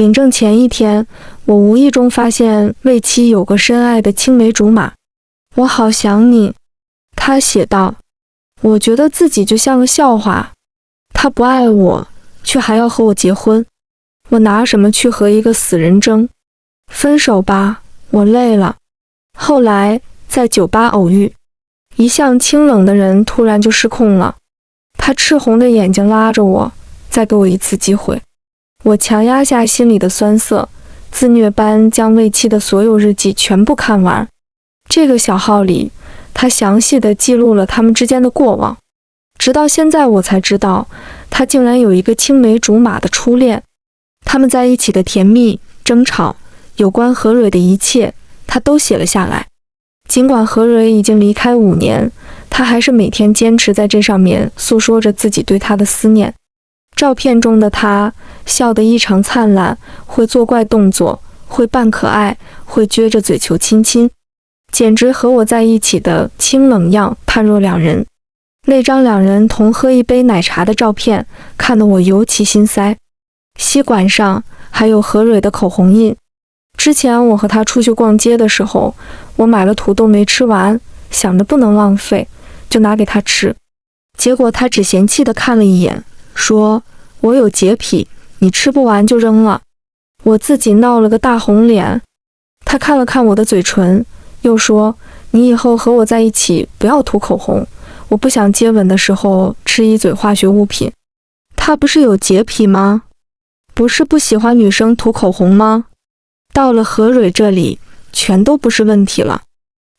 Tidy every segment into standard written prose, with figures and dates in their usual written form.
领证前一天，我无意中发现魏七有个深爱的青梅竹马。我好想你，他写道。我觉得自己就像个笑话，他不爱我，却还要和我结婚，我拿什么去和一个死人争？分手吧，我累了。后来在酒吧偶遇，一向清冷的人突然就失控了，他赤红的眼睛拉着我，再给我一次机会。我强压下心里的酸涩，自虐般将魏七的所有日记全部看完。这个小号里，他详细地记录了他们之间的过往，直到现在我才知道，他竟然有一个青梅竹马的初恋。他们在一起的甜蜜、争吵，有关何蕊的一切，他都写了下来。尽管何蕊已经离开5年，他还是每天坚持在这上面诉说着自己对他的思念。照片中的他笑得异常灿烂，会做怪动作，会扮可爱，会撅着嘴求亲亲，简直和我在一起的清冷样判若两人。那张两人同喝一杯奶茶的照片看得我尤其心塞。吸管上还有何蕊的口红印。之前我和他出去逛街的时候，我买了土豆没吃完，想着不能浪费，就拿给他吃。结果他只嫌弃地看了一眼，说我有洁癖，你吃不完就扔了。我自己闹了个大红脸。他看了看我的嘴唇，又说你以后和我在一起不要涂口红，我不想接吻的时候吃一嘴化学物品。他不是有洁癖吗？不是不喜欢女生涂口红吗？到了何蕊这里，全都不是问题了。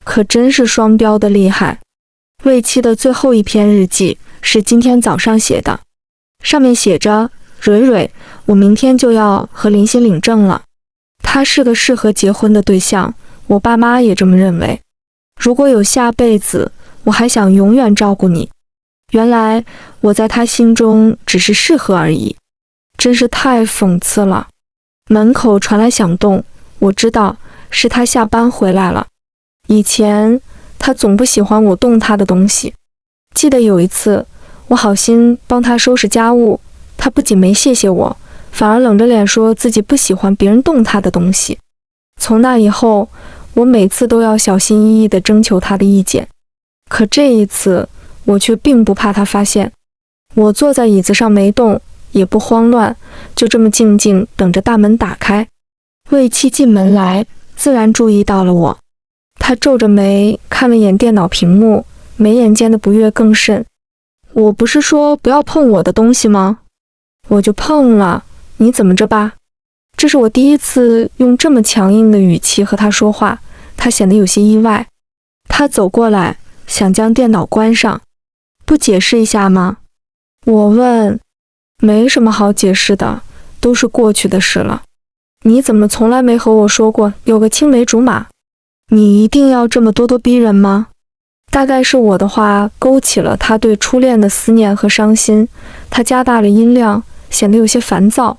可真是双标的厉害。魏七的最后一篇日记是今天早上写的，上面写着：蕊蕊，我明天就要和林欣领证了，他是个适合结婚的对象，我爸妈也这么认为。如果有下辈子，我还想永远照顾你。原来我在他心中只是适合而已，真是太讽刺了。门口传来响动，我知道是他下班回来了。以前他总不喜欢我动他的东西，记得有一次我好心帮他收拾家务，他不仅没谢谢我，反而冷着脸说自己不喜欢别人动他的东西。从那以后，我每次都要小心翼翼地征求他的意见。可这一次我却并不怕他发现。我坐在椅子上没动，也不慌乱，就这么静静等着大门打开。魏七进门来，自然注意到了我。他皱着眉看了眼电脑屏幕，眉眼间的不悦更甚。我不是说不要碰我的东西吗？我就碰了，你怎么着吧？这是我第一次用这么强硬的语气和他说话，他显得有些意外。他走过来，想将电脑关上。不解释一下吗？我问。没什么好解释的，都是过去的事了。你怎么从来没和我说过有个青梅竹马？你一定要这么咄咄逼人吗？大概是我的话勾起了他对初恋的思念和伤心，他加大了音量，显得有些烦躁。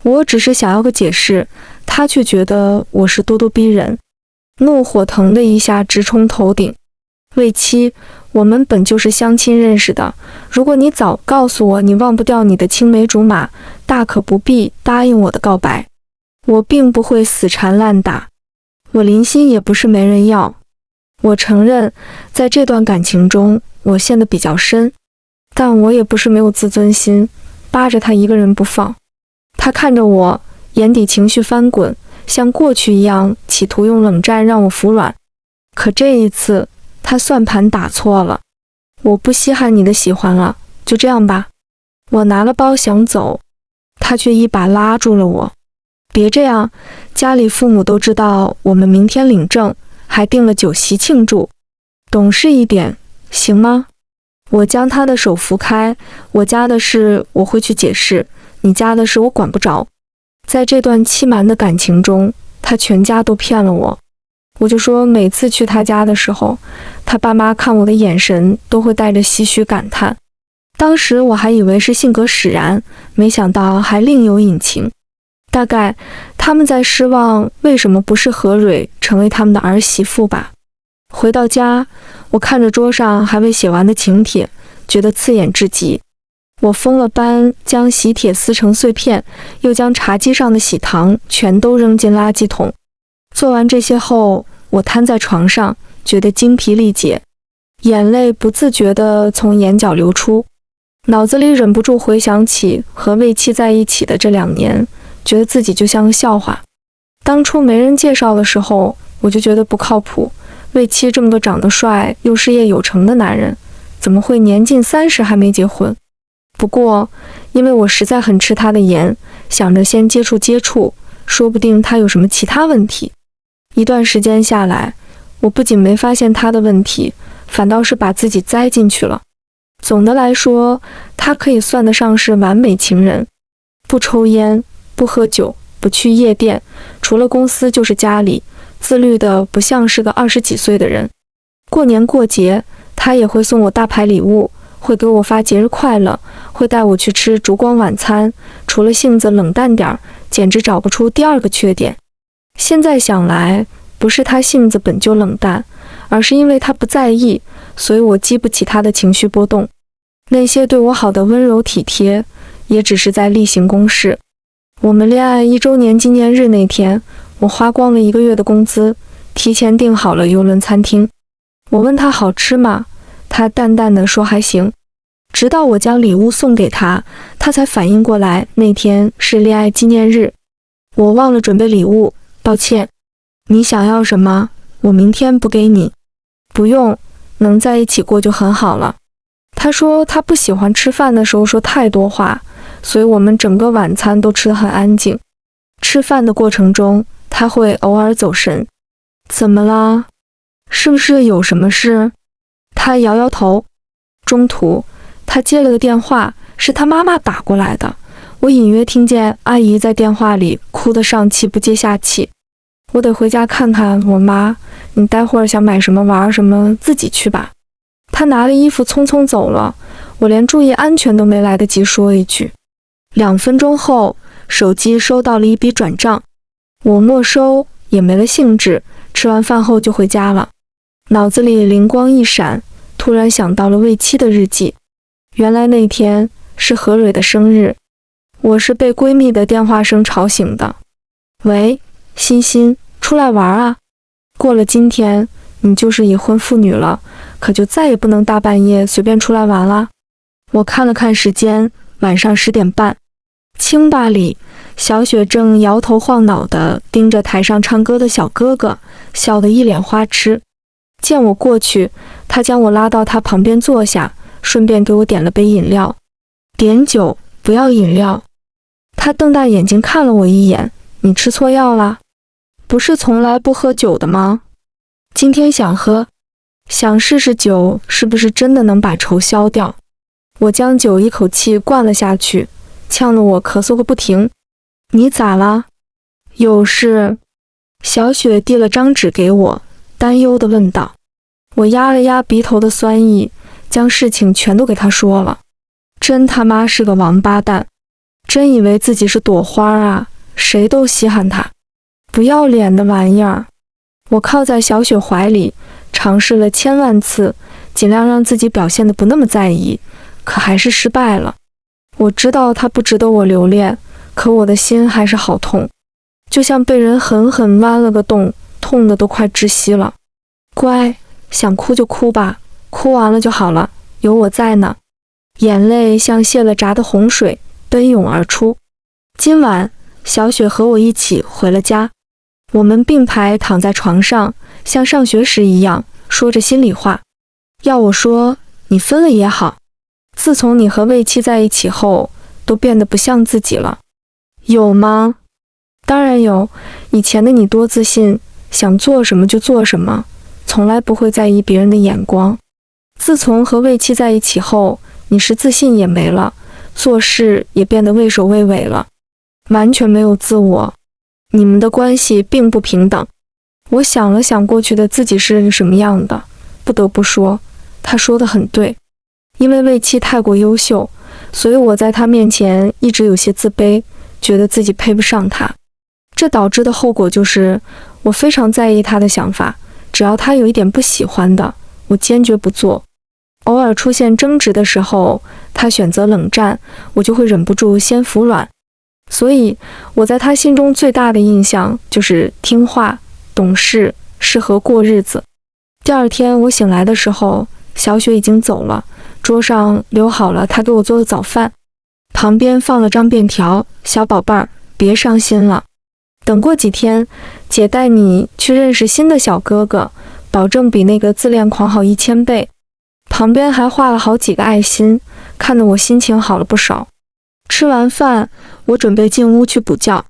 我只是想要个解释，他却觉得我是咄咄逼人，怒火腾的一下直冲头顶。魏七，我们本就是相亲认识的，如果你早告诉我你忘不掉你的青梅竹马，大可不必答应我的告白。我并不会死缠烂打，我林欣也不是没人要。我承认，在这段感情中，我陷得比较深，但我也不是没有自尊心，扒着他一个人不放。他看着我，眼底情绪翻滚，像过去一样企图用冷战让我服软。可这一次，他算盘打错了。我不稀罕你的喜欢了，就这样吧。我拿了包想走，他却一把拉住了我。别这样，家里父母都知道我们明天领证，还订了酒席庆祝，懂事一点行吗？我将他的手扶开，我家的事我会去解释，你家的事我管不着。在这段欺瞒的感情中，他全家都骗了我。我就说每次去他家的时候，他爸妈看我的眼神都会带着唏嘘感叹。当时我还以为是性格使然，没想到还另有隐情。大概他们在失望为什么不是何蕊成为他们的儿媳妇吧。回到家，我看着桌上还未写完的请帖，觉得刺眼至极。我疯了般将喜帖撕成碎片，又将茶几上的喜糖全都扔进垃圾桶。做完这些后，我瘫在床上，觉得精疲力竭，眼泪不自觉地从眼角流出，脑子里忍不住回想起和魏七在一起的这2年，觉得自己就像个笑话。当初没人介绍的时候，我就觉得不靠谱。魏七这么个长得帅又事业有成的男人，怎么会年近30还没结婚？不过，因为我实在很吃他的颜，想着先接触，说不定他有什么其他问题。一段时间下来，我不仅没发现他的问题，反倒是把自己栽进去了。总的来说，他可以算得上是完美情人，不抽烟，不喝酒，不去夜店，除了公司就是家里，自律的不像是个20几岁的人。过年过节，他也会送我大牌礼物，会给我发节日快乐，会带我去吃烛光晚餐，除了性子冷淡点儿，简直找不出第二个缺点。现在想来，不是他性子本就冷淡，而是因为他不在意，所以我激不起他的情绪波动。那些对我好的温柔体贴，也只是在例行公事。我们恋爱1周年纪念日那天，我花光了1个月的工资，提前订好了邮轮餐厅。我问他好吃吗？他淡淡的说还行。直到我将礼物送给他，他才反应过来那天是恋爱纪念日。我忘了准备礼物，抱歉。你想要什么？我明天补给你。不用，能在一起过就很好了。他说他不喜欢吃饭的时候说太多话，所以我们整个晚餐都吃得很安静。吃饭的过程中，他会偶尔走神。怎么了？是不是有什么事？他摇摇头。中途，他接了个电话，是他妈妈打过来的。我隐约听见阿姨在电话里哭得上气不接下气。我得回家看看我妈，你待会儿想买什么玩什么自己去吧。他拿了衣服匆匆走了，我连注意安全都没来得及说一句。2分钟后，手机收到了一笔转账，我没收也没了兴致，吃完饭后就回家了。脑子里灵光一闪，突然想到了魏七的日记。原来那天是何蕊的生日，我是被闺蜜的电话声吵醒的。喂，欣欣，出来玩啊？过了今天，你就是已婚妇女了，可就再也不能大半夜随便出来玩啦。我看了看时间，晚上10点半。清吧里，小雪正摇头晃脑地盯着台上唱歌的小哥哥，笑得一脸花痴。见我过去，他将我拉到他旁边坐下，顺便给我点了杯饮料。点酒，不要饮料。他瞪大眼睛看了我一眼，你吃错药啦？不是从来不喝酒的吗？今天想喝，想试试酒是不是真的能把愁消掉。我将酒一口气灌了下去，呛得我咳嗽个不停。你咋了？有事？小雪递了张纸给我，担忧地问道。我压了压鼻头的酸意，将事情全都给她说了。真他妈是个王八蛋，真以为自己是朵花啊，谁都稀罕他，不要脸的玩意儿。我靠在小雪怀里，尝试了1000万次，尽量让自己表现得不那么在意，可还是失败了。我知道他不值得我留恋，可我的心还是好痛，就像被人狠狠剜了个洞，痛得都快窒息了。乖，想哭就哭吧，哭完了就好了，有我在呢。眼泪像泄了闸的洪水奔涌而出。今晚，小雪和我一起回了家，我们并排躺在床上，像上学时一样，说着心里话。要我说，你分了也好，自从你和魏七在一起后，都变得不像自己了。有吗？当然有，以前的你多自信，想做什么就做什么，从来不会在意别人的眼光。自从和魏七在一起后，你是自信也没了，做事也变得畏首畏尾了，完全没有自我。你们的关系并不平等。我想了想过去的自己是什么样的，不得不说，他说的很对。因为魏七太过优秀，所以我在他面前一直有些自卑，觉得自己配不上他。这导致的后果就是，我非常在意他的想法，只要他有一点不喜欢的，我坚决不做。偶尔出现争执的时候，他选择冷战，我就会忍不住先服软。所以我在他心中最大的印象就是听话、懂事、适合过日子。第二天我醒来的时候，小雪已经走了，桌上留好了她给我做的早饭，旁边放了张便条：小宝贝儿，别伤心了，等过几天，姐带你去认识新的小哥哥，保证比那个自恋狂好1000倍。旁边还画了好几个爱心，看得我心情好了不少。吃完饭，我准备进屋去补觉。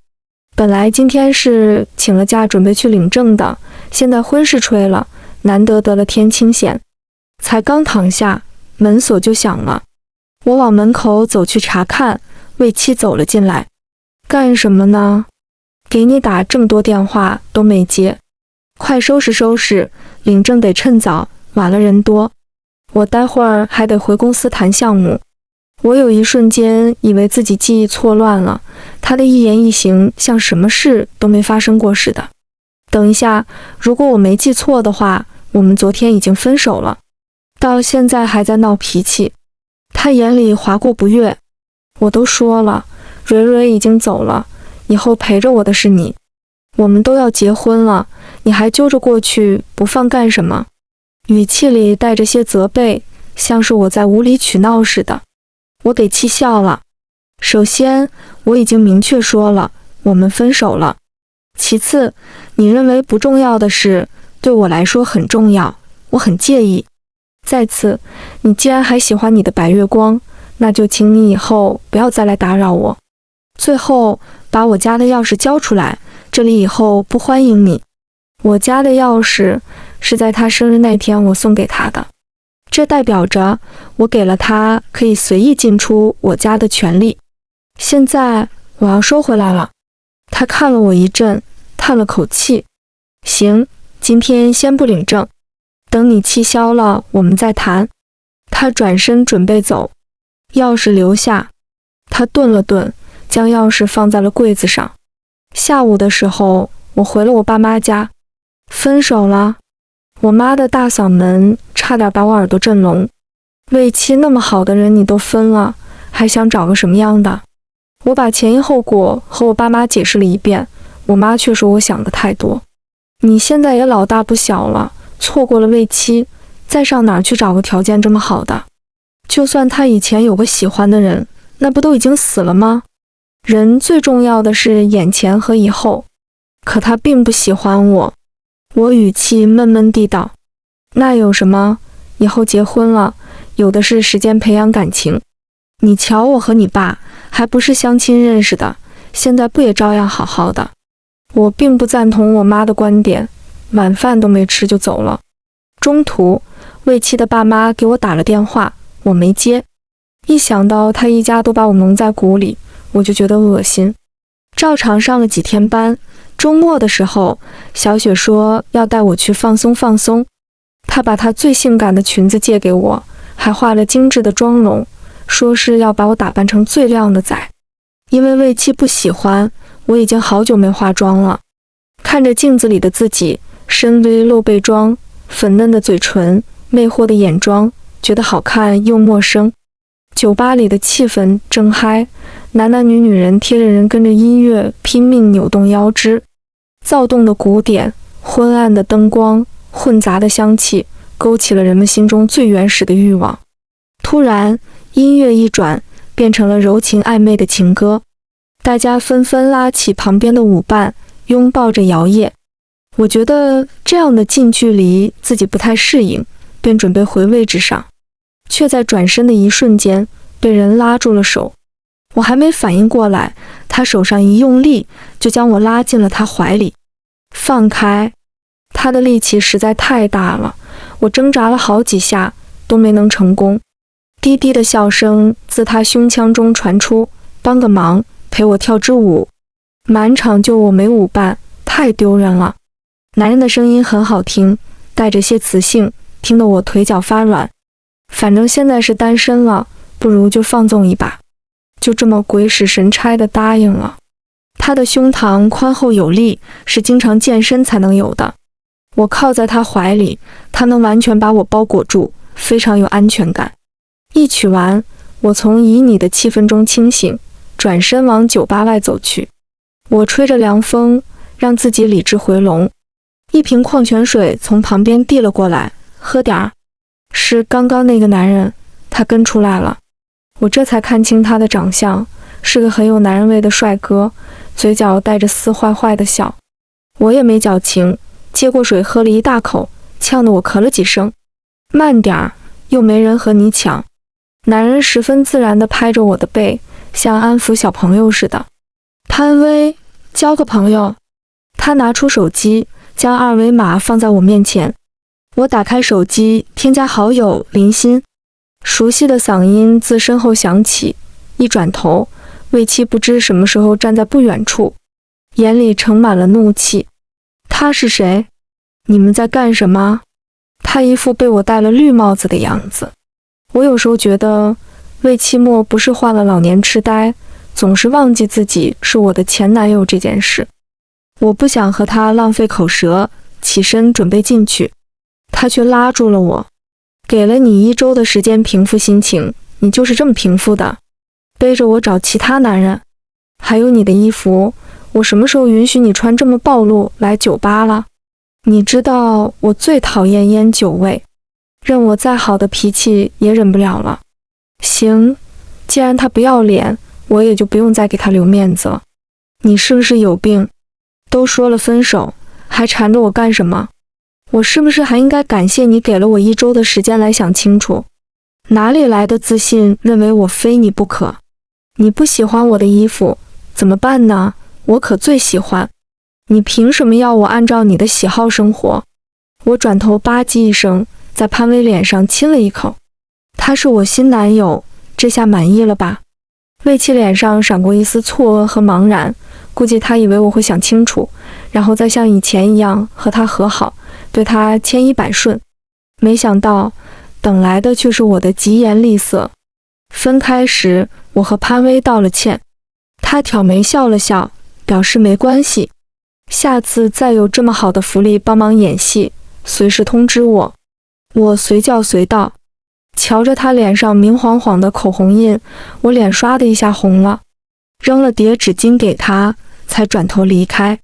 本来今天是请了假准备去领证的，现在婚事吹了，难得得了天清闲。才刚躺下，门锁就响了。我往门口走去查看，魏七走了进来。干什么呢？给你打这么多电话都没接，快收拾收拾，领证得趁早，晚了人多。我待会儿还得回公司谈项目。我有一瞬间以为自己记忆错乱了，他的一言一行像什么事都没发生过似的。等一下，如果我没记错的话，我们昨天已经分手了，到现在还在闹脾气。他眼里划过不悦。我都说了，蕊蕊已经走了，以后陪着我的是你。我们都要结婚了，你还揪着过去不放干什么？语气里带着些责备，像是我在无理取闹似的。我给气笑了。首先，我已经明确说了，我们分手了。其次，你认为不重要的事，对我来说很重要，我很介意。再次，你既然还喜欢你的白月光，那就请你以后不要再来打扰我。最后，把我家的钥匙交出来，这里以后不欢迎你。我家的钥匙是在他生日那天我送给他的，这代表着我给了他可以随意进出我家的权利。现在我要收回来了。他看了我一阵，叹了口气。行，今天先不领证，等你气消了我们再谈。他转身准备走，钥匙留下。他顿了顿，将钥匙放在了柜子上。下午的时候，我回了我爸妈家。分手了？我妈的大嗓门差点把我耳朵震聋。魏七那么好的人你都分了，还想找个什么样的？我把前因后果和我爸妈解释了一遍，我妈却说我想的太多。你现在也老大不小了，错过了魏七，再上哪儿去找个条件这么好的？就算他以前有个喜欢的人，那不都已经死了吗？人最重要的是眼前和以后，可他并不喜欢我。我语气闷闷地道，那有什么？以后结婚了，有的是时间培养感情。你瞧我和你爸还不是相亲认识的，现在不也照样好好的？我并不赞同我妈的观点，晚饭都没吃就走了。中途，魏七的爸妈给我打了电话，我没接。一想到他一家都把我蒙在鼓里，我就觉得恶心。照常上了几天班，周末的时候，小雪说要带我去放松放松。她把她最性感的裙子借给我，还画了精致的妆容，说是要把我打扮成最靓的仔。因为魏七不喜欢，我已经好久没化妆了。看着镜子里的自己，深 V 露背装，粉嫩的嘴唇，魅惑的眼妆，觉得好看又陌生。酒吧里的气氛正嗨，男男女女人贴着人跟着音乐拼命扭动腰肢，躁动的鼓点，昏暗的灯光，混杂的香气，勾起了人们心中最原始的欲望。突然，音乐一转，变成了柔情暧昧的情歌，大家纷纷拉起旁边的舞伴，拥抱着摇曳。我觉得这样的近距离自己不太适应，便准备回位置上，却在转身的一瞬间被人拉住了手。我还没反应过来，他手上一用力，就将我拉进了他怀里。放开！他的力气实在太大了，我挣扎了好几下都没能成功。低低的笑声自他胸腔中传出，帮个忙，陪我跳支舞。满场就我没舞伴，太丢人了。男人的声音很好听，带着些磁性，听得我腿脚发软。反正现在是单身了，不如就放纵一把。就这么鬼使神差地答应了。他的胸膛宽厚有力，是经常健身才能有的。我靠在他怀里，他能完全把我包裹住，非常有安全感。一曲完，我从旖旎的气氛中清醒，转身往酒吧外走去。我吹着凉风，让自己理智回笼。一瓶矿泉水从旁边递了过来，喝点儿。是刚刚那个男人，他跟出来了。我这才看清他的长相，是个很有男人味的帅哥，嘴角带着丝坏坏的笑。我也没矫情，接过水喝了一大口，呛得我咳了几声。慢点儿，又没人和你抢。男人十分自然地拍着我的背，像安抚小朋友似的。潘威，交个朋友。他拿出手机，将二维码放在我面前。我打开手机，添加好友林欣。熟悉的嗓音自身后响起，一转头，魏七不知什么时候站在不远处，眼里盛满了怒气。他是谁？你们在干什么？他一副被我戴了绿帽子的样子。我有时候觉得魏七莫不是患了老年痴呆，总是忘记自己是我的前男友这件事。我不想和他浪费口舌，起身准备进去，他却拉住了我。给了你1周的时间平复心情，你就是这么平复的？背着我找其他男人？还有你的衣服，我什么时候允许你穿这么暴露来酒吧了？你知道我最讨厌烟酒味，任我再好的脾气也忍不了了。行，既然他不要脸，我也就不用再给他留面子了。你是不是有病？都说了分手，还缠着我干什么？我是不是还应该感谢你给了我1周的时间来想清楚？哪里来的自信，认为我非你不可？你不喜欢我的衣服，怎么办呢？我可最喜欢。你凭什么要我按照你的喜好生活？我转头吧唧一声，在潘威脸上亲了一口。他是我新男友，这下满意了吧？魏七脸上闪过一丝错愕和茫然，估计他以为我会想清楚，然后再像以前一样和他和好，对他千依百顺。没想到等来的却是我的疾言厉色。分开时，我和潘威道了歉，他挑眉笑了笑，表示没关系，下次再有这么好的福利帮忙演戏，随时通知我。我随叫随到。瞧着他脸上明晃晃的口红印，我脸刷的一下红了，扔了叠纸巾给他，才转头离开。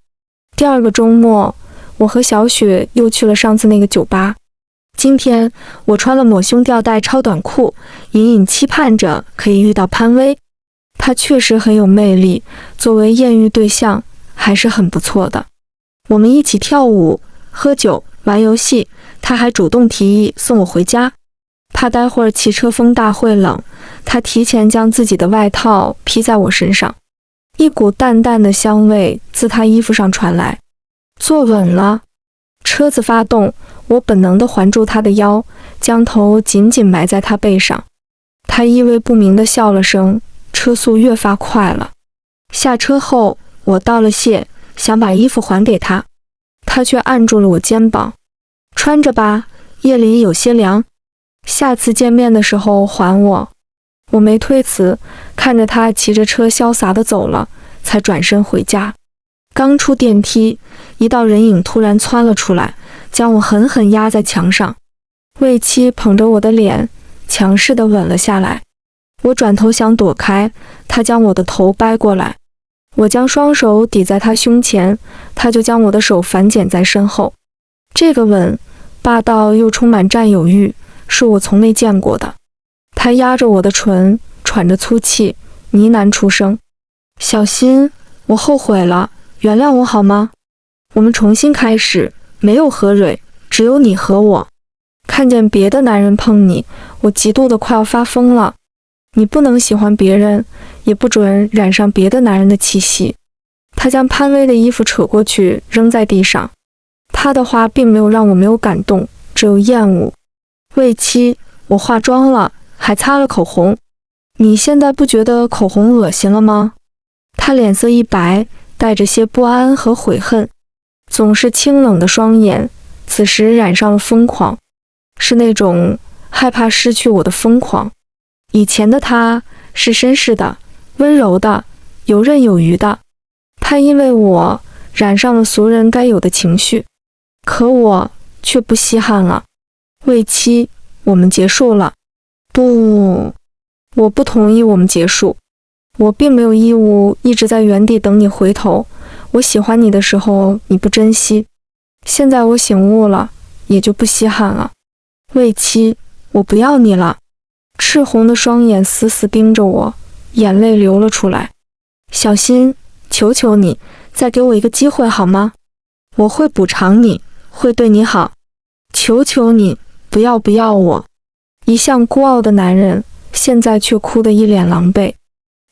第2个周末，我和小雪又去了上次那个酒吧。今天我穿了抹胸吊带超短裤，隐隐期盼着可以遇到潘威。他确实很有魅力，作为艳遇对象还是很不错的。我们一起跳舞、喝酒、玩游戏，他还主动提议送我回家。怕待会儿骑车风大会冷，他提前将自己的外套披在我身上，一股淡淡的香味自他衣服上传来。坐稳了，车子发动，我本能地环住他的腰，将头紧紧埋在他背上。他意味不明地笑了声，车速越发快了。下车后，我道了谢，想把衣服还给他，他却按住了我肩膀。穿着吧，夜里有些凉，下次见面的时候还我。我没推辞，看着他骑着车潇洒地走了，才转身回家。刚出电梯，一道人影突然窜了出来，将我狠狠压在墙上。魏七捧着我的脸，强势地吻了下来。我转头想躲开，他将我的头掰过来。我将双手抵在他胸前，他就将我的手反剪在身后。这个吻，霸道又充满占有欲，是我从未见过的。他压着我的唇，喘着粗气，呢喃出声：“小心，我后悔了，原谅我好吗？我们重新开始，没有何蕊，只有你和我。看见别的男人碰你，我嫉妒得快要发疯了。你不能喜欢别人，也不准染上别的男人的气息。”他将潘威的衣服扯过去，扔在地上。他的话并没有让我没有感动，只有厌恶。魏七，我化妆了，还擦了口红，你现在不觉得口红恶心了吗？他脸色一白，带着些不安和悔恨，总是清冷的双眼此时染上了疯狂，是那种害怕失去我的疯狂。以前的他是绅士的、温柔的、游刃有余的，他因为我染上了俗人该有的情绪，可我却不稀罕了。魏七，我们结束了。不，我不同意我们结束。我并没有义务一直在原地等你回头。我喜欢你的时候你不珍惜，现在我醒悟了，也就不稀罕了。魏七，我不要你了。赤红的双眼死死盯着我，眼泪流了出来。小新，求求你，再给我一个机会好吗？我会补偿你，会对你好。求求你，不要我。一向孤傲的男人，现在却哭得一脸狼狈。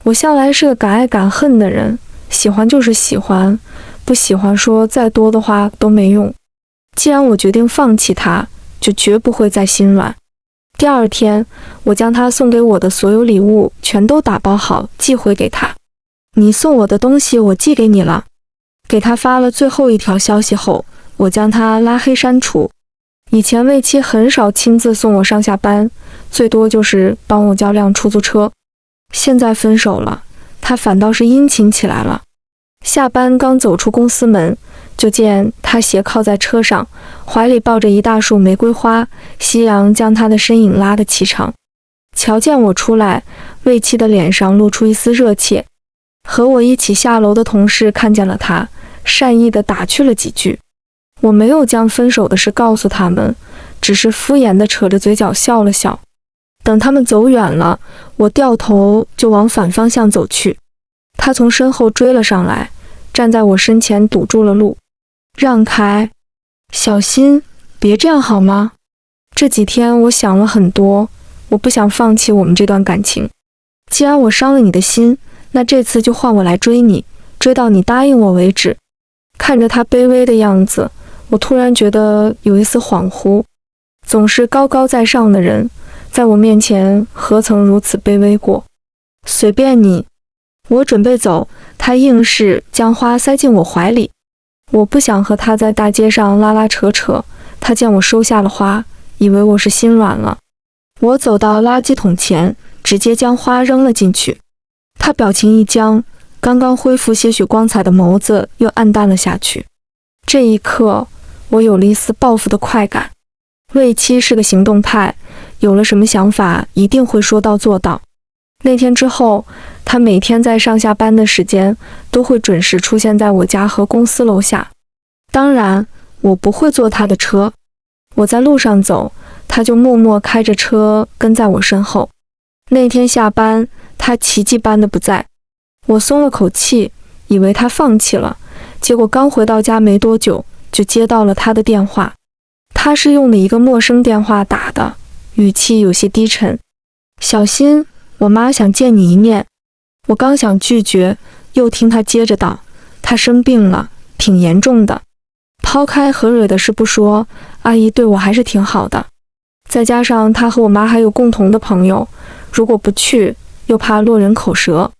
我向来是个敢爱敢恨的人，喜欢就是喜欢，不喜欢说再多的话都没用。既然我决定放弃他，就绝不会再心软。第二天，我将他送给我的所有礼物全都打包好寄回给他。你送我的东西我寄给你了。给他发了最后一条消息后，我将他拉黑删除。以前魏七很少亲自送我上下班，最多就是帮我叫辆出租车。现在分手了，他反倒是殷勤起来了。下班刚走出公司门，就见他斜靠在车上，怀里抱着一大束玫瑰花，夕阳将他的身影拉得颀长。瞧见我出来，魏七的脸上露出一丝热切。和我一起下楼的同事看见了他，善意地打趣了几句。我没有将分手的事告诉他们，只是敷衍地扯着嘴角笑了笑。等他们走远了，我掉头就往反方向走去。他从身后追了上来，站在我身前堵住了路。让开，小心，别这样好吗？这几天我想了很多，我不想放弃我们这段感情。既然我伤了你的心，那这次就换我来追你，追到你答应我为止。看着他卑微的样子，我突然觉得有一丝恍惚。总是高高在上的人，在我面前何曾如此卑微过？随便你。我准备走，他硬是将花塞进我怀里。我不想和他在大街上拉拉扯扯，他见我收下了花，以为我是心软了。我走到垃圾桶前，直接将花扔了进去。他表情一僵，刚刚恢复些许光彩的眸子又暗淡了下去。这一刻，我有了一丝报复的快感。魏七是个行动派，有了什么想法一定会说到做到。那天之后，他每天在上下班的时间都会准时出现在我家和公司楼下。当然，我不会坐他的车。我在路上走，他就默默开着车跟在我身后。那天下班，他奇迹般的不在。我松了口气，以为他放弃了，结果刚回到家没多久，就接到了他的电话。他是用的一个陌生电话打的，语气有些低沉。小心，我妈想见你一面。我刚想拒绝，又听他接着道，她生病了，挺严重的。抛开何蕊的事不说，阿姨对我还是挺好的。再加上她和我妈还有共同的朋友，如果不去，又怕落人口舌。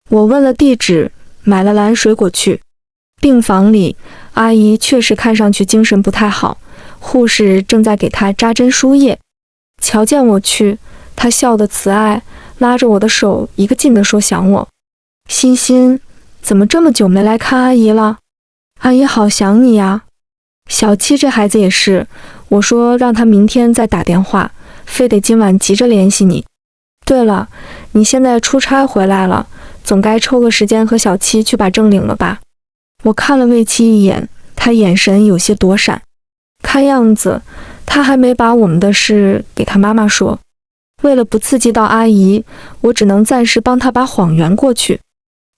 我问了地址，买了蓝水果去。病房里，阿姨确实看上去精神不太好，护士正在给她扎针输液。瞧见我去，她笑得慈爱，拉着我的手一个劲地说想我。欣欣，怎么这么久没来看阿姨了？阿姨好想你呀。小七这孩子也是，我说让他明天再打电话，非得今晚急着联系你。对了，你现在出差回来了，总该抽个时间和小七去把证领了吧？我看了魏七一眼，他眼神有些躲闪，看样子他还没把我们的事给他妈妈说。为了不刺激到阿姨，我只能暂时帮他把谎圆过去。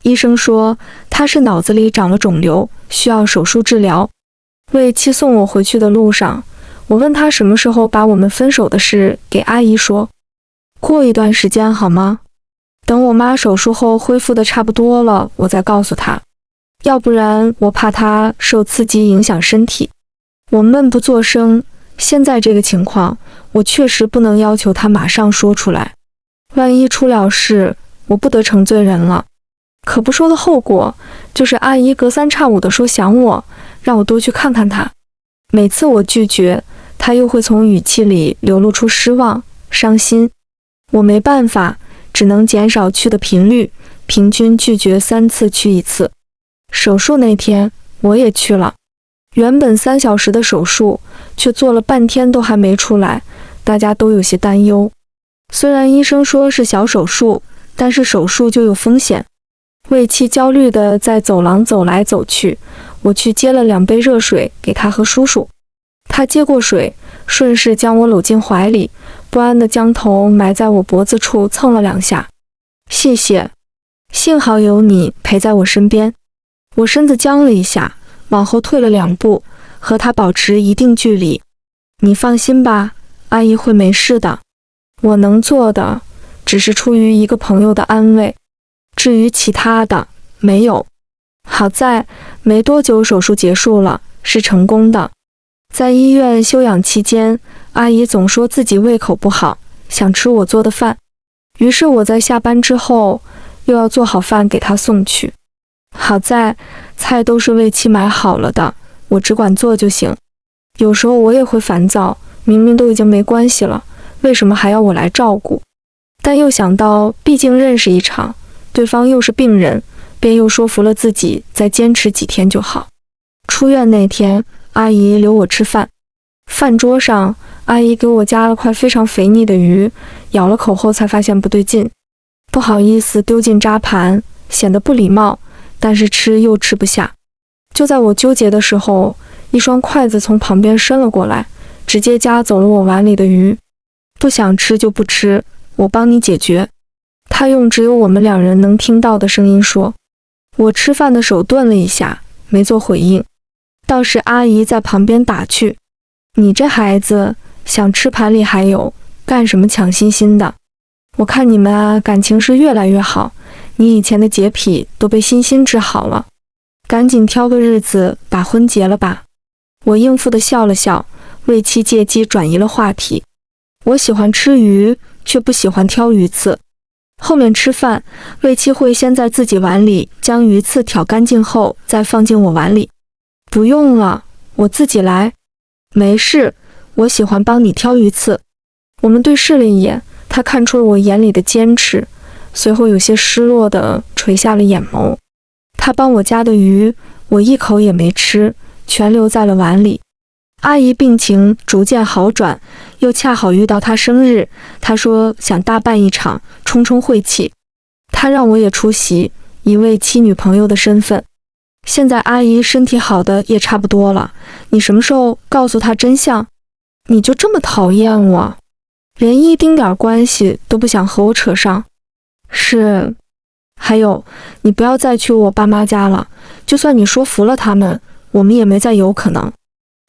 医生说他是脑子里长了肿瘤，需要手术治疗。魏七送我回去的路上，我问他什么时候把我们分手的事给阿姨说。过一段时间好吗？等我妈手术后恢复的差不多了，我再告诉她。要不然我怕她受刺激影响身体。我闷不作声，现在这个情况，我确实不能要求她马上说出来。万一出了事，我不得成罪人了。可不说的后果，就是阿姨隔三差五的说想我，让我多去看看她。每次我拒绝，她又会从语气里流露出失望、伤心。我没办法，只能减少去的频率，平均拒绝3次去1次。手术那天，我也去了。原本3小时的手术，却做了半天都还没出来。大家都有些担忧。虽然医生说是小手术，但是手术就有风险。魏七焦虑地在走廊走来走去，我去接了2杯热水给他和叔叔。他接过水，顺势将我搂进怀里，不安地将头埋在我脖子处蹭了2下。谢谢，幸好有你陪在我身边。我身子僵了一下，往后退了2步，和他保持一定距离。你放心吧，阿姨会没事的。我能做的只是出于一个朋友的安慰，至于其他的，没有。好在没多久手术结束了，是成功的。在医院休养期间，阿姨总说自己胃口不好，想吃我做的饭。于是我在下班之后又要做好饭给她送去。好在菜都是魏七买好了的，我只管做就行。有时候我也会烦躁，明明都已经没关系了，为什么还要我来照顾？但又想到毕竟认识一场，对方又是病人，便又说服了自己再坚持几天就好。出院那天，阿姨留我吃饭。饭桌上，阿姨给我夹了块非常肥腻的鱼，咬了口后才发现不对劲，不好意思丢进渣盘，显得不礼貌，但是吃又吃不下。就在我纠结的时候，一双筷子从旁边伸了过来，直接夹走了我碗里的鱼。不想吃就不吃，我帮你解决。他用只有我们2人能听到的声音说。我吃饭的手顿了一下，没做回应。倒是阿姨在旁边打趣，你这孩子想吃盘里还有，干什么抢心心的？我看你们啊，感情是越来越好，你以前的洁癖都被欣欣治好了，赶紧挑个日子把婚结了吧。我应付地笑了笑，魏七借机转移了话题。我喜欢吃鱼，却不喜欢挑鱼刺。后面吃饭，魏七会先在自己碗里将鱼刺挑干净后再放进我碗里。不用了，我自己来。没事，我喜欢帮你挑鱼刺。我们对视了一眼，他看出了我眼里的坚持，随后有些失落地垂下了眼眸。他帮我夹的鱼，我一口也没吃，全留在了碗里。阿姨病情逐渐好转，又恰好遇到她生日，她说想大办一场，冲冲晦气。她让我也出席，以魏七女朋友的身份。现在阿姨身体好的也差不多了，你什么时候告诉她真相？你就这么讨厌我，连一丁点关系都不想和我扯上？是，还有，你不要再去我爸妈家了，就算你说服了他们，我们也没再有可能。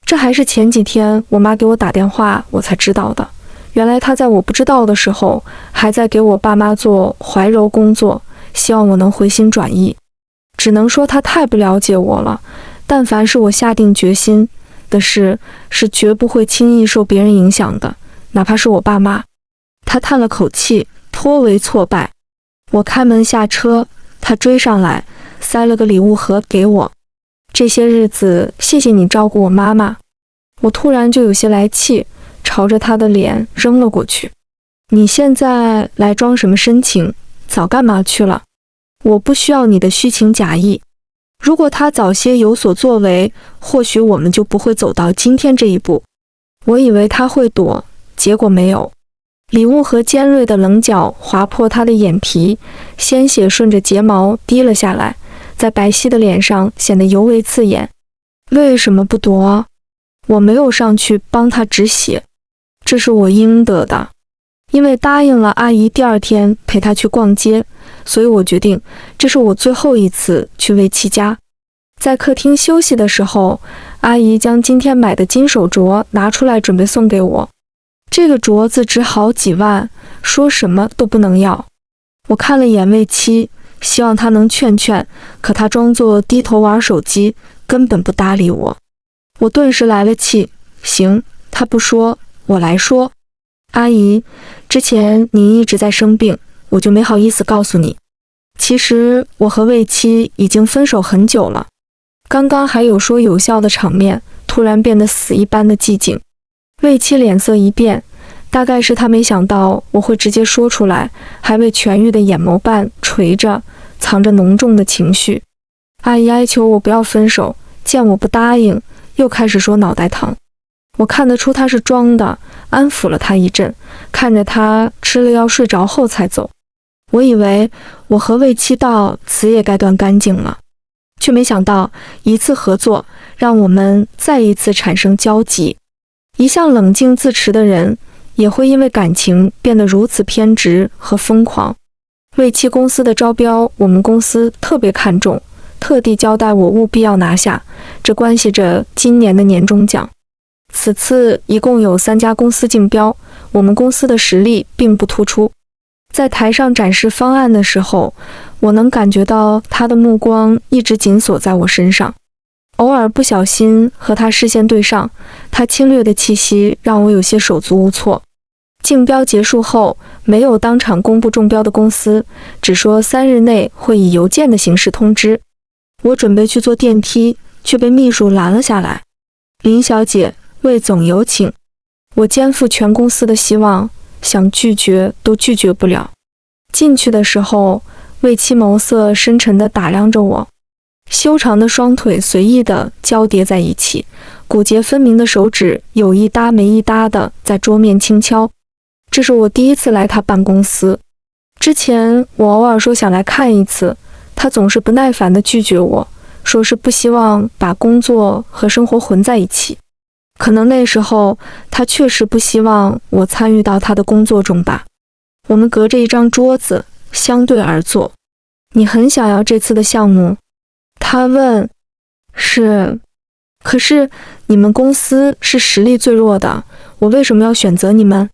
这还是前几天我妈给我打电话我才知道的，原来她在我不知道的时候还在给我爸妈做怀柔工作，希望我能回心转意。只能说她太不了解我了，但凡是我下定决心的事，是绝不会轻易受别人影响的，哪怕是我爸妈。她叹了口气，颇为挫败。我开门下车，她追上来，塞了个礼物盒给我。这些日子谢谢你照顾我妈妈。我突然就有些来气，朝着她的脸扔了过去。你现在来装什么深情？早干嘛去了？我不需要你的虚情假意。如果他早些有所作为，或许我们就不会走到今天这一步。我以为他会躲，结果没有。礼物和尖锐的棱角划破他的眼皮，鲜血顺着睫毛滴了下来，在白皙的脸上显得尤为刺眼。为什么不躲？我没有上去帮他止血，这是我应得的。因为答应了阿姨第2天陪她去逛街，所以我决定这是我最后一次去魏七家。在客厅休息的时候，阿姨将今天买的金手镯拿出来准备送给我。这个镯子值好几万，说什么都不能要。我看了眼魏七，希望他能劝劝，可他装作低头玩手机，根本不搭理我。我顿时来了气，行，他不说，我来说。阿姨，之前你一直在生病，我就没好意思告诉你。其实我和魏七已经分手很久了。刚刚还有说有效的场面，突然变得死一般的寂静。魏七脸色一变，大概是他没想到我会直接说出来，还未痊愈的眼眸半垂着，藏着浓重的情绪。阿姨哀求我不要分手，见我不答应，又开始说脑袋疼。我看得出他是装的，安抚了他一阵，看着他吃了药睡着后才走。我以为我和魏七到此也该断干净了，却没想到一次合作让我们再一次产生交集。一向冷静自持的人，也会因为感情变得如此偏执和疯狂。魏七公司的招标，我们公司特别看重，特地交代我务必要拿下，这关系着今年的年终奖。此次一共有3家公司竞标，我们公司的实力并不突出。在台上展示方案的时候，我能感觉到他的目光一直紧锁在我身上，偶尔不小心和他视线对上，他侵略的气息让我有些手足无措。竞标结束后，没有当场公布中标的公司，只说3日内会以邮件的形式通知。我准备去坐电梯，却被秘书拦了下来。林小姐，魏总有请。我肩负全公司的希望，想拒绝都拒绝不了。进去的时候，魏七眸色深沉地打量着我，修长的双腿随意地交叠在一起，骨节分明的手指有一搭没一搭地在桌面轻敲。这是我第一次来他办公司，之前我偶尔说想来看一次，他总是不耐烦地拒绝我，说是不希望把工作和生活混在一起。可能那时候他确实不希望我参与到他的工作中吧。我们隔着一张桌子相对而坐。你很想要这次的项目？他问。是，可是你们公司是实力最弱的，我为什么要选择你们？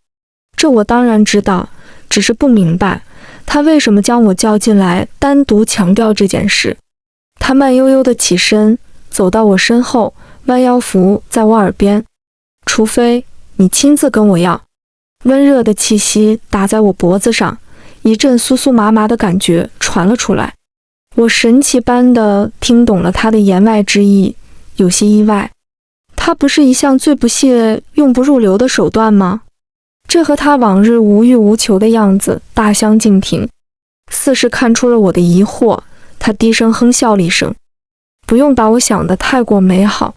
这我当然知道，只是不明白他为什么将我叫进来单独强调这件事。他慢悠悠地起身，走到我身后，弯腰伏在我耳边。除非你亲自跟我要。温热的气息打在我脖子上，一阵酥酥麻麻的感觉传了出来。我神奇般地听懂了他的言外之意，有些意外。他不是一向最不屑用不入流的手段吗？这和他往日无欲无求的样子大相径庭，似是看出了我的疑惑，他低声哼笑了一声。不用把我想得太过美好，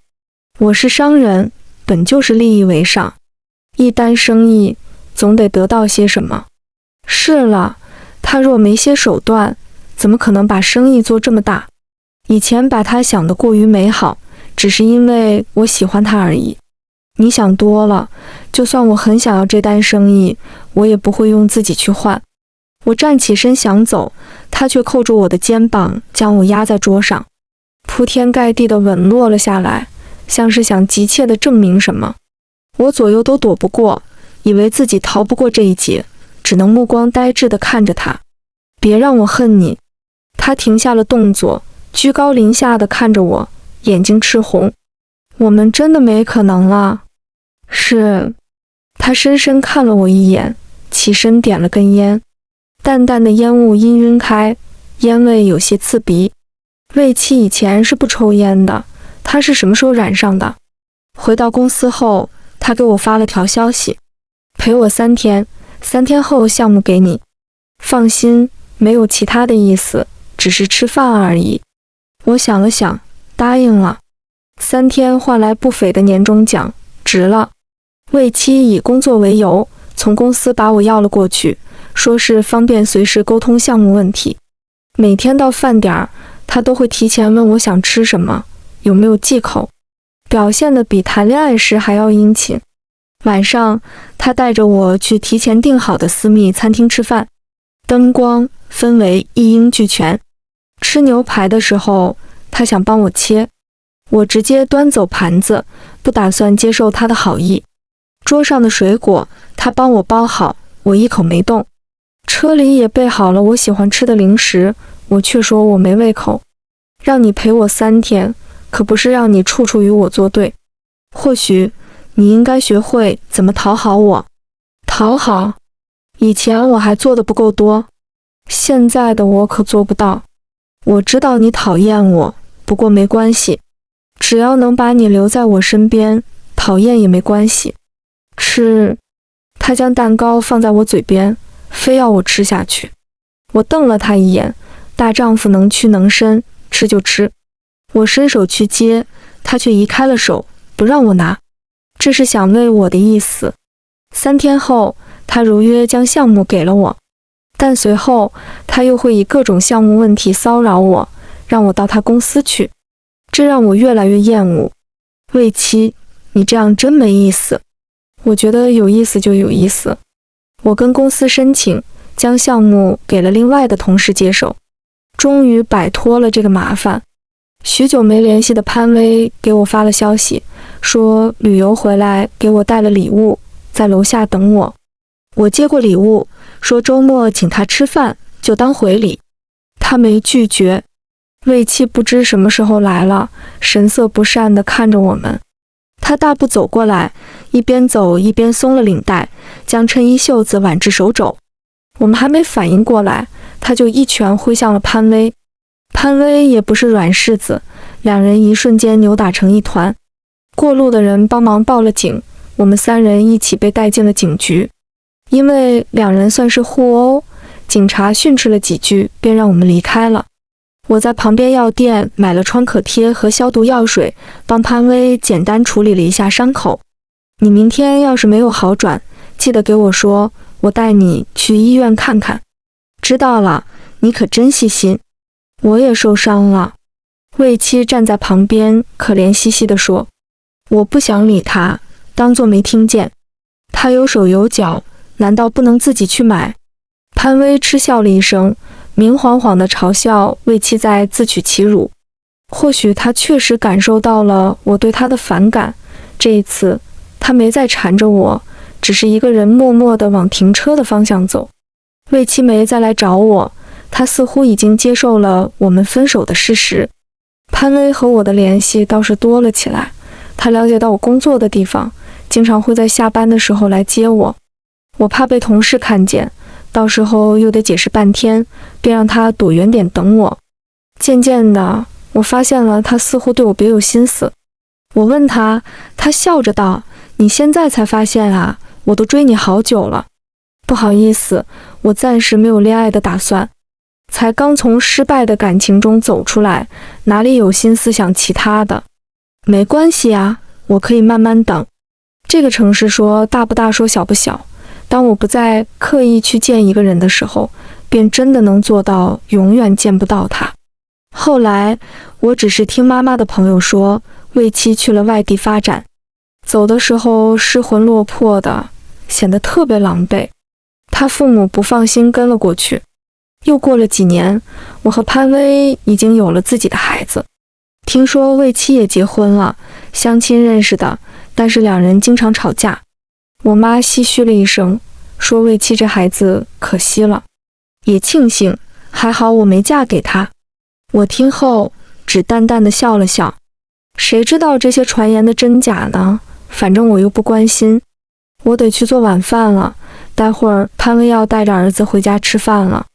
我是商人，本就是利益为上，一单生意总得得到些什么。是了，他若没些手段，怎么可能把生意做这么大？以前把他想得过于美好，只是因为我喜欢他而已。你想多了，就算我很想要这单生意，我也不会用自己去换。我站起身想走，他却扣住我的肩膀，将我压在桌上，铺天盖地的吻落了下来，像是想急切地证明什么。我左右都躲不过，以为自己逃不过这一劫，只能目光呆滞地看着他。别让我恨你。他停下了动作，居高临下地看着我，眼睛赤红。我们真的没可能了。是。他深深看了我一眼，起身点了根烟，淡淡的烟雾氤氲开，烟味有些刺鼻。魏七以前是不抽烟的，他是什么时候染上的？回到公司后，他给我发了条消息，陪我3天，3天后项目给你。放心，没有其他的意思，只是吃饭而已。我想了想，答应了。3天换来不菲的年终奖，值了。魏七以工作为由，从公司把我要了过去，说是方便随时沟通项目问题。每天到饭点儿，他都会提前问我想吃什么，有没有忌口，表现得比谈恋爱时还要殷勤。晚上，他带着我去提前订好的私密餐厅吃饭，灯光氛围一应俱全。吃牛排的时候，他想帮我切，我直接端走盘子，不打算接受他的好意。桌上的水果，他帮我包好，我一口没动。车里也备好了我喜欢吃的零食，我却说我没胃口。让你陪我3天，可不是让你处处与我作对。或许你应该学会怎么讨好我。讨好？以前我还做得不够多，现在的我可做不到。我知道你讨厌我，不过没关系，只要能把你留在我身边，讨厌也没关系。吃。他将蛋糕放在我嘴边，非要我吃下去。我瞪了他一眼，大丈夫能屈能伸，吃就吃。我伸手去接，他却移开了手，不让我拿。这是想为我的意思。3天后，他如约将项目给了我，但随后他又会以各种项目问题骚扰我，让我到他公司去，这让我越来越厌恶。魏七，你这样真没意思。我觉得有意思就有意思。我跟公司申请，将项目给了另外的同事接手，终于摆脱了这个麻烦。许久没联系的潘威给我发了消息，说旅游回来给我带了礼物，在楼下等我。我接过礼物，说周末请他吃饭，就当回礼。他没拒绝。魏七不知什么时候来了，神色不善地看着我们。他大步走过来，一边走一边松了领带，将衬衣袖子挽至手肘。我们还没反应过来，他就一拳挥向了潘威。潘威也不是软柿子，两人一瞬间扭打成一团。过路的人帮忙报了警，我们3人一起被带进了警局。因为两人算是互殴，警察训斥了几句，便让我们离开了。我在旁边药店买了创可贴和消毒药水，帮潘威简单处理了一下伤口。你明天要是没有好转，记得给我说，我带你去医院看看。知道了，你可真细心。我也受伤了。魏七站在旁边，可怜兮兮地说。我不想理他，当作没听见。他有手有脚，难道不能自己去买？潘威嗤笑了一声，明晃晃地嘲笑魏七在自取其辱。或许他确实感受到了我对他的反感，这一次他没再缠着我，只是一个人默默地往停车的方向走。魏七没再来找我，他似乎已经接受了我们分手的事实。潘威和我的联系倒是多了起来，他了解到我工作的地方，经常会在下班的时候来接我。我怕被同事看见，到时候又得解释半天，便让他躲远点等我。渐渐的，我发现了他似乎对我别有心思。我问他，他笑着道：你现在才发现啊？我都追你好久了。不好意思，我暂时没有恋爱的打算，才刚从失败的感情中走出来，哪里有心思想其他的。没关系啊，我可以慢慢等。这个城市说大不大，说小不小，当我不再刻意去见一个人的时候，便真的能做到永远见不到他。后来我只是听妈妈的朋友说，魏七去了外地发展，走的时候失魂落魄的，显得特别狼狈。他父母不放心跟了过去。又过了几年，我和潘威已经有了自己的孩子。听说魏七也结婚了，相亲认识的，但是两人经常吵架。我妈唏嘘了一声，说魏七这孩子可惜了，也庆幸还好我没嫁给他。我听后只淡淡的笑了笑，谁知道这些传言的真假呢？反正我又不关心。我得去做晚饭了，待会儿潘威要带着儿子回家吃饭了。